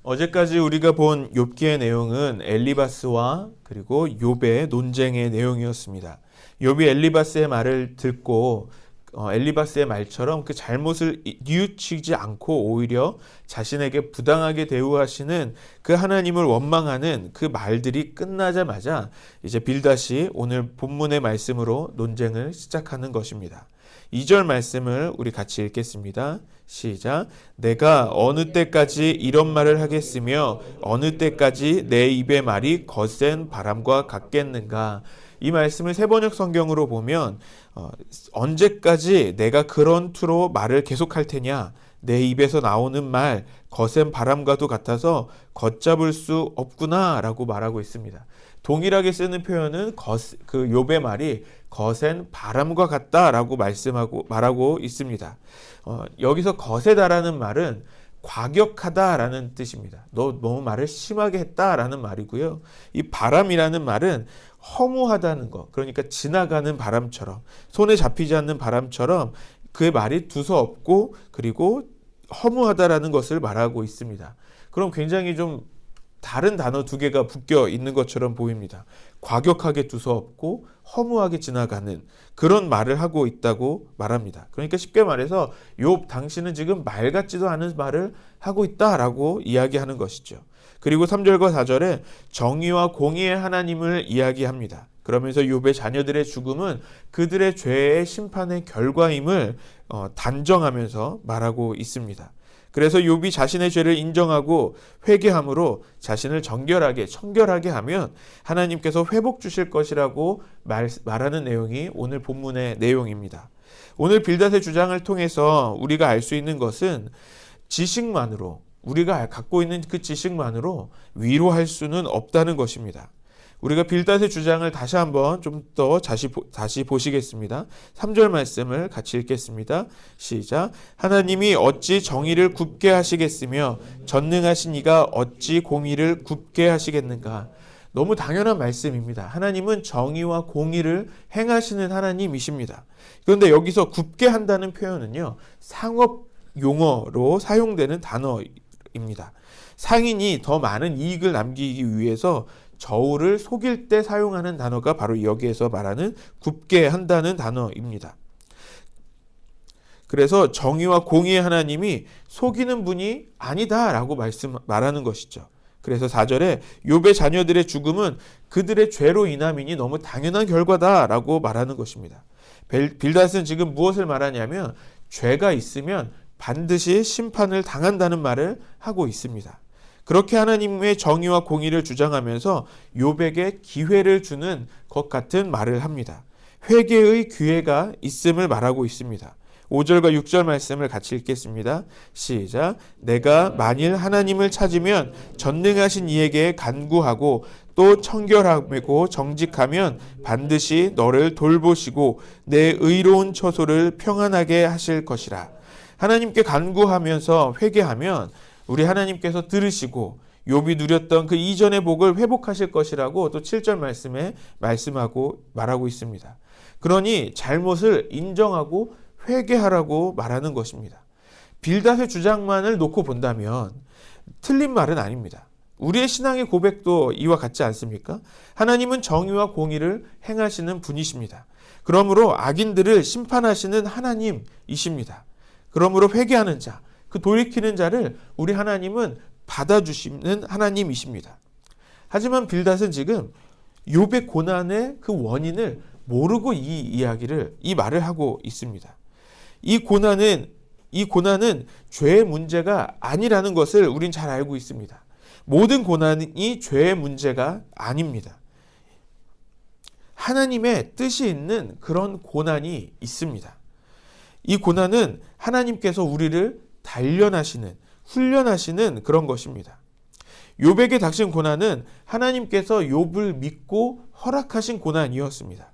어제까지 우리가 본 욥기의 내용은 엘리바스와 그리고 욥의 논쟁의 내용이었습니다. 욥이 엘리바스의 말을 듣고 엘리바스의 말처럼 그 잘못을 뉘우치지 않고 오히려 자신에게 부당하게 대우하시는 그 하나님을 원망하는 그 말들이 끝나자마자 이제 빌닷이 오늘 본문의 말씀으로 논쟁을 시작하는 것입니다. 2절 말씀을 우리 같이 읽겠습니다. 시작. 내가 어느 때까지 이런 말을 하겠으며 어느 때까지 내 입의 말이 거센 바람과 같겠는가. 이 말씀을 세번역 성경으로 보면 언제까지 내가 그런 투로 말을 계속할 테냐. 내 입에서 나오는 말 거센 바람과도 같아서 걷잡을 수 없구나 라고 말하고 있습니다. 동일하게 쓰는 표현은 그 욥의 말이 거센 바람과 같다라고 말하고 있습니다. 여기서 거세다라는 말은 과격하다라는 뜻입니다. 너 너무 말을 심하게 했다라는 말이고요. 이 바람이라는 말은 허무하다는 것, 그러니까 지나가는 바람처럼, 손에 잡히지 않는 바람처럼 그의 말이 두서없고 그리고 허무하다라는 것을 말하고 있습니다. 그럼 굉장히 좀 다른 단어 두 개가 묶여 있는 것처럼 보입니다. 과격하게 두서없고 허무하게 지나가는 그런 말을 하고 있다고 말합니다. 그러니까 쉽게 말해서 욥 당신은 지금 말 같지도 않은 말을 하고 있다라고 이야기하는 것이죠. 그리고 3절과 4절에 정의와 공의의 하나님을 이야기합니다. 그러면서 욥의 자녀들의 죽음은 그들의 죄의 심판의 결과임을 단정하면서 말하고 있습니다. 그래서 욥이 자신의 죄를 인정하고 회개함으로 자신을 청결하게 하면 하나님께서 회복 주실 것이라고 말하는 내용이 오늘 본문의 내용입니다. 오늘 빌닷의 주장을 통해서 우리가 알 수 있는 것은 지식만으로, 우리가 갖고 있는 그 지식만으로 위로할 수는 없다는 것입니다. 우리가 빌닷의 주장을 다시 한번 좀 더 다시 보시겠습니다. 3절 말씀을 같이 읽겠습니다. 시작. 하나님이 어찌 정의를 굽게 하시겠으며 전능하신 이가 어찌 공의를 굽게 하시겠는가. 너무 당연한 말씀입니다. 하나님은 정의와 공의를 행하시는 하나님이십니다. 그런데 여기서 굽게 한다는 표현은요, 상업 용어로 사용되는 단어입니다. 상인이 더 많은 이익을 남기기 위해서 저울을 속일 때 사용하는 단어가 바로 여기에서 말하는 굽게 한다는 단어입니다. 그래서 정의와 공의의 하나님이 속이는 분이 아니다라고 말하는 것이죠. 그래서 4절에 욥의 자녀들의 죽음은 그들의 죄로 인함이니 너무 당연한 결과다라고 말하는 것입니다. 빌닷은 지금 무엇을 말하냐면 죄가 있으면 반드시 심판을 당한다는 말을 하고 있습니다. 그렇게 하나님의 정의와 공의를 주장하면서 욥에게 기회를 주는 것 같은 말을 합니다. 회개의 기회가 있음을 말하고 있습니다. 5절과 6절 말씀을 같이 읽겠습니다. 시작. 내가 만일 하나님을 찾으면 전능하신 이에게 간구하고 또 청결하고 정직하면 반드시 너를 돌보시고 내 의로운 처소를 평안하게 하실 것이라. 하나님께 간구하면서 회개하면 우리 하나님께서 들으시고 욥이 누렸던 그 이전의 복을 회복하실 것이라고 또 7절 말씀에 말하고 있습니다. 그러니 잘못을 인정하고 회개하라고 말하는 것입니다. 빌닷의 주장만을 놓고 본다면 틀린 말은 아닙니다. 우리의 신앙의 고백도 이와 같지 않습니까? 하나님은 정의와 공의를 행하시는 분이십니다. 그러므로 악인들을 심판하시는 하나님이십니다. 그러므로 회개하는 자, 그 돌이키는 자를 우리 하나님은 받아주시는 하나님이십니다. 하지만 빌닷은 지금 욥의 고난의 그 원인을 모르고 이 말을 하고 있습니다. 이 고난은 죄의 문제가 아니라는 것을 우린 잘 알고 있습니다. 모든 고난이 죄의 문제가 아닙니다. 하나님의 뜻이 있는 그런 고난이 있습니다. 이 고난은 하나님께서 우리를 훈련하시는 그런 것입니다. 욥에게 닥친 고난은 하나님께서 욥을 믿고 허락하신 고난이었습니다.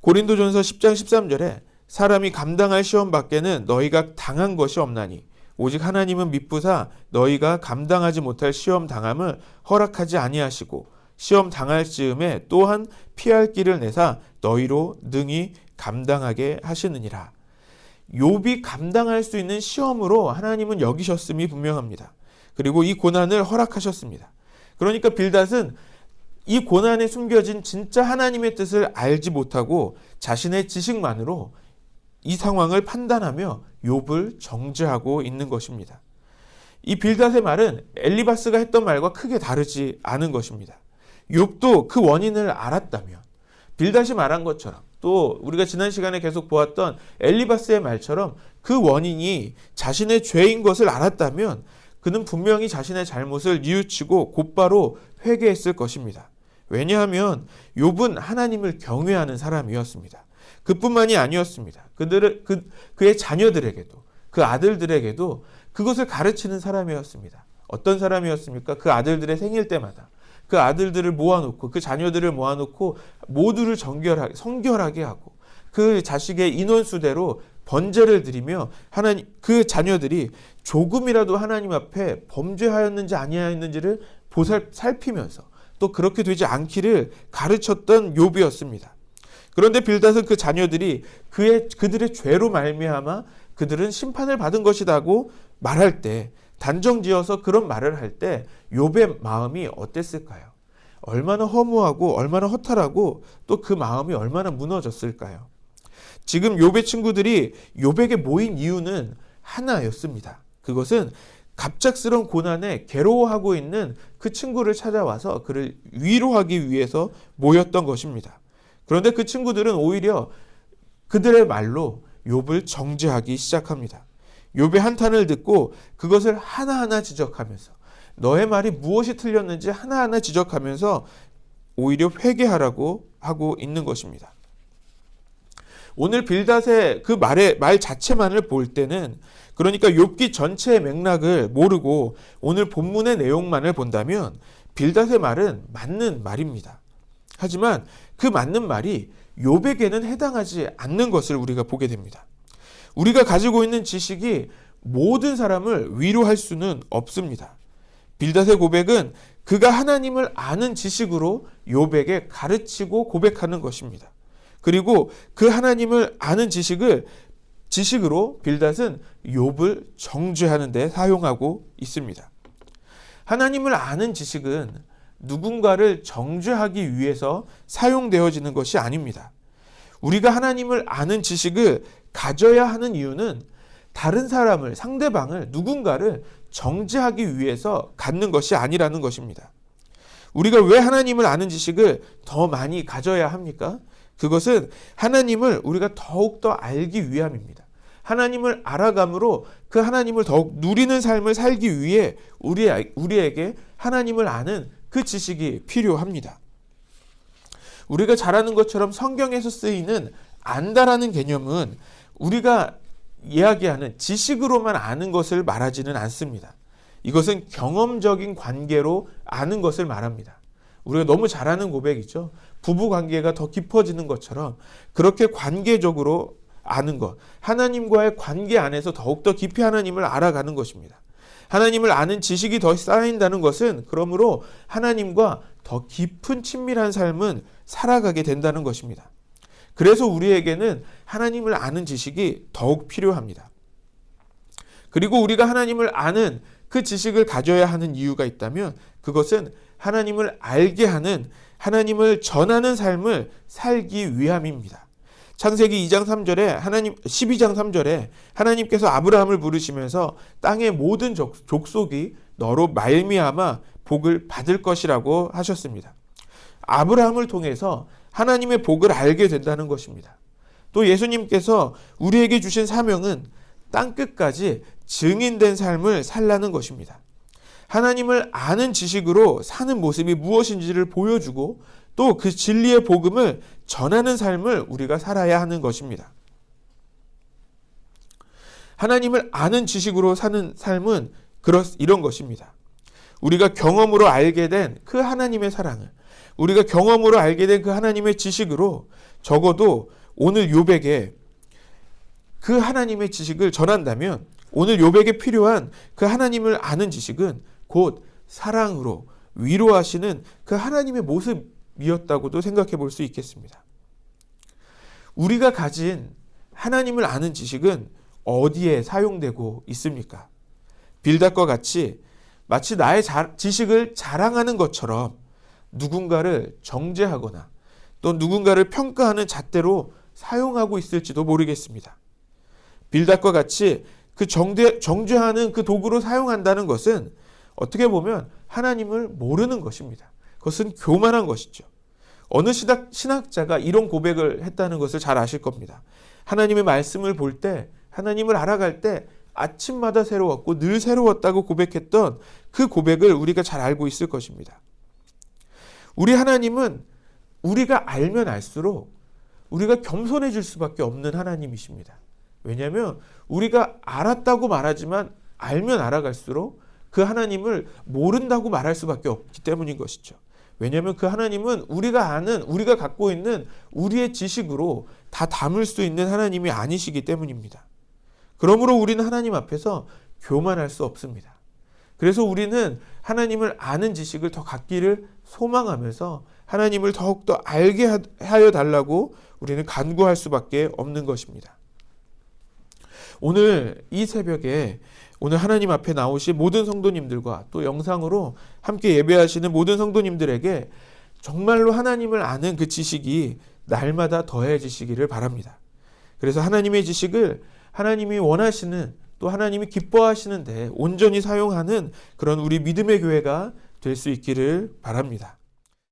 고린도전서 10장 13절에 사람이 감당할 시험 밖에는 너희가 당한 것이 없나니 오직 하나님은 미쁘사 너희가 감당하지 못할 시험 당함을 허락하지 아니하시고 시험 당할 즈음에 또한 피할 길을 내사 너희로 능히 감당하게 하시느니라. 욥이 감당할 수 있는 시험으로 하나님은 여기셨음이 분명합니다. 그리고 이 고난을 허락하셨습니다. 그러니까 빌닷은 이 고난에 숨겨진 진짜 하나님의 뜻을 알지 못하고 자신의 지식만으로 이 상황을 판단하며 욥을 정죄하고 있는 것입니다. 이 빌닷의 말은 엘리바스가 했던 말과 크게 다르지 않은 것입니다. 욥도 그 원인을 알았다면 빌닷이 말한 것처럼 또 우리가 지난 시간에 계속 보았던 엘리바스의 말처럼 그 원인이 자신의 죄인 것을 알았다면 그는 분명히 자신의 잘못을 뉘우치고 곧바로 회개했을 것입니다. 왜냐하면 욥은 하나님을 경외하는 사람이었습니다. 그뿐만이 아니었습니다. 그의 자녀들에게도 그 아들들에게도 그것을 가르치는 사람이었습니다. 어떤 사람이었습니까? 그 아들들의 생일 때마다 그 아들들을 모아놓고 그 자녀들을 모아놓고 모두를 성결하게 하고 그 자식의 인원수대로 번제를 드리며 그 자녀들이 조금이라도 하나님 앞에 범죄하였는지 아니하였는지를 살피면서 또 그렇게 되지 않기를 가르쳤던 욥이었습니다. 그런데 빌닷은 그 자녀들이 그들의 죄로 말미암아 그들은 심판을 받은 것이라고 말할 때, 단정지어서 그런 말을 할 때 욥의 마음이 어땠을까요? 얼마나 허무하고 얼마나 허탈하고 또 그 마음이 얼마나 무너졌을까요? 지금 욥의 친구들이 욥에게 모인 이유는 하나였습니다. 그것은 갑작스러운 고난에 괴로워하고 있는 그 친구를 찾아와서 그를 위로하기 위해서 모였던 것입니다. 그런데 그 친구들은 오히려 그들의 말로 욥을 정죄하기 시작합니다. 욥의 한탄을 듣고 그것을 하나하나 지적하면서 너의 말이 무엇이 틀렸는지 하나하나 지적하면서 오히려 회개하라고 하고 있는 것입니다. 오늘 빌닷의 그 말 자체만을 볼 때는, 그러니까 욥기 전체의 맥락을 모르고 오늘 본문의 내용만을 본다면 빌닷의 말은 맞는 말입니다. 하지만 그 맞는 말이 욥에게는 해당하지 않는 것을 우리가 보게 됩니다. 우리가 가지고 있는 지식이 모든 사람을 위로할 수는 없습니다. 빌닷의 고백은 그가 하나님을 아는 지식으로 욥에게 가르치고 고백하는 것입니다. 그리고 그 하나님을 아는 지식으로 빌닷은 욥을 정죄하는 데 사용하고 있습니다. 하나님을 아는 지식은 누군가를 정죄하기 위해서 사용되어지는 것이 아닙니다. 우리가 하나님을 아는 지식을 가져야 하는 이유는 다른 사람을, 상대방을, 누군가를 정죄하기 위해서 갖는 것이 아니라는 것입니다. 우리가 왜 하나님을 아는 지식을 더 많이 가져야 합니까? 그것은 하나님을 우리가 더욱더 알기 위함입니다. 하나님을 알아감으로 그 하나님을 더욱 누리는 삶을 살기 위해 우리에게 하나님을 아는 그 지식이 필요합니다. 우리가 잘 아는 것처럼 성경에서 쓰이는 안다라는 개념은 우리가 이야기하는 지식으로만 아는 것을 말하지는 않습니다. 이것은 경험적인 관계로 아는 것을 말합니다. 우리가 너무 잘 아는 고백이죠. 부부 관계가 더 깊어지는 것처럼 그렇게 관계적으로 아는 것, 하나님과의 관계 안에서 더욱더 깊이 하나님을 알아가는 것입니다. 하나님을 아는 지식이 더 쌓인다는 것은 그러므로 하나님과 더 깊은 친밀한 삶은 살아가게 된다는 것입니다. 그래서 우리에게는 하나님을 아는 지식이 더욱 필요합니다. 그리고 우리가 하나님을 아는 그 지식을 가져야 하는 이유가 있다면 그것은 하나님을 알게 하는, 하나님을 전하는 삶을 살기 위함입니다. 창세기 2장 3절에 12장 3절에 하나님께서 아브라함을 부르시면서 땅의 모든 족속이 너로 말미암아 복을 받을 것이라고 하셨습니다. 아브라함을 통해서 하나님의 복을 알게 된다는 것입니다. 또 예수님께서 우리에게 주신 사명은 땅끝까지 증인된 삶을 살라는 것입니다. 하나님을 아는 지식으로 사는 모습이 무엇인지를 보여주고 또 그 진리의 복음을 전하는 삶을 우리가 살아야 하는 것입니다. 하나님을 아는 지식으로 사는 삶은 이런 것입니다. 우리가 경험으로 알게 된 그 하나님의 사랑을, 우리가 경험으로 알게 된 그 하나님의 지식으로 적어도 오늘 욥에게 그 하나님의 지식을 전한다면 오늘 욥에게 필요한 그 하나님을 아는 지식은 곧 사랑으로 위로하시는 그 하나님의 모습이었다고도 생각해 볼 수 있겠습니다. 우리가 가진 하나님을 아는 지식은 어디에 사용되고 있습니까? 빌닷과 같이 마치 나의 지식을 자랑하는 것처럼 누군가를 정죄하거나 또 누군가를 평가하는 잣대로 사용하고 있을지도 모르겠습니다. 빌닷과 같이 그 정죄하는 그 도구로 사용한다는 것은 어떻게 보면 하나님을 모르는 것입니다. 그것은 교만한 것이죠. 어느 신학자가 이런 고백을 했다는 것을 잘 아실 겁니다. 하나님의 말씀을 볼 때, 하나님을 알아갈 때 아침마다 새로웠고 늘 새로웠다고 고백했던 그 고백을 우리가 잘 알고 있을 것입니다. 우리 하나님은 우리가 알면 알수록 우리가 겸손해질 수밖에 없는 하나님이십니다. 왜냐하면 우리가 알았다고 말하지만 알면 알아갈수록 그 하나님을 모른다고 말할 수밖에 없기 때문인 것이죠. 왜냐하면 그 하나님은 우리가 아는, 우리가 갖고 있는 우리의 지식으로 다 담을 수 있는 하나님이 아니시기 때문입니다. 그러므로 우리는 하나님 앞에서 교만할 수 없습니다. 그래서 우리는 하나님을 아는 지식을 더 갖기를 소망하면서 하나님을 더욱더 알게 하여 달라고 우리는 간구할 수밖에 없는 것입니다. 오늘 이 새벽에 오늘 하나님 앞에 나오신 모든 성도님들과 또 영상으로 함께 예배하시는 모든 성도님들에게 정말로 하나님을 아는 그 지식이 날마다 더해지시기를 바랍니다. 그래서 하나님의 지식을 하나님이 원하시는 또 하나님이 기뻐하시는데 온전히 사용하는 그런 우리 믿음의 교회가 될 수 있기를 바랍니다.